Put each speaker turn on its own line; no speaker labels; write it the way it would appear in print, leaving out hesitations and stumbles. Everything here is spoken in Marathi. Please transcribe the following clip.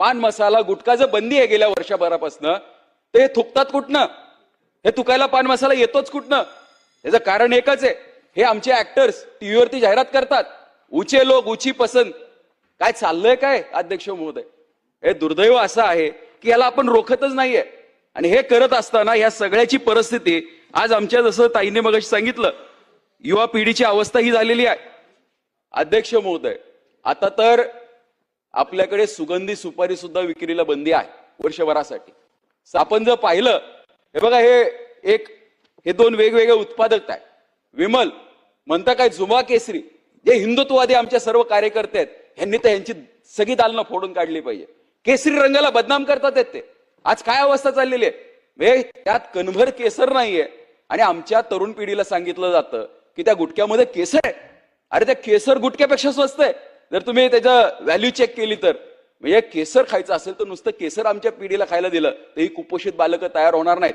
पान मसाला गुटखा जर बंदी आहे गेल्या वर्षभरापासून, ते थुकतात कुठनं? हे थुकायला पान मसाला येतोच कुठनं? त्याचं कारण एकच आहे, हे आमचे ऍक्टर्स टीव्हीवरती जाहिरात करतात, ऊंचे लोग ऊंची पसंद. काय चाललंय काय अध्यक्ष महोदय? हे दुर्दैव असं आहे की याला आपण रोखतच नाहीये. आणि हे करत असताना या सगळ्याची परिस्थिती आज आमच्या, जसं ताईने मगाशी सांगितलं, युवा पिढीची अवस्था ही झालेली आहे. अध्यक्ष महोदय, आता तर आपल्याकडे सुगंधी सुपारी सुद्धा विक्रीला बंदी आहे वर्षभरासाठी. आपण जर पाहिलं, हे बघा, हे दोन वेगवेगळे उत्पादक आहे. विमल म्हणता काय जुमा केसरी, जे हिंदुत्ववादी आमच्या सर्व कार्यकर्ते आहेत, ह्यांनी तर यांची सगळी दालनं फोडून काढली पाहिजे. केसरी रंगाला बदनाम करतात ते. आज काय अवस्था चाललेली आहे? त्यात कणभर केसर नाहीये आणि आमच्या तरुण पिढीला सांगितलं जातं की त्या गुटख्यामध्ये केसर आहे. अरे त्या केसर गुटख्यापेक्षा स्वस्त आहे जर तुम्ही त्याचं व्हॅल्यू चेक केली तर. म्हणजे केसर खायचं असेल तर नुसतं केसर आमच्या पिढीला खायला दिलं तर ही कुपोषित बालकं तयार होणार नाहीत.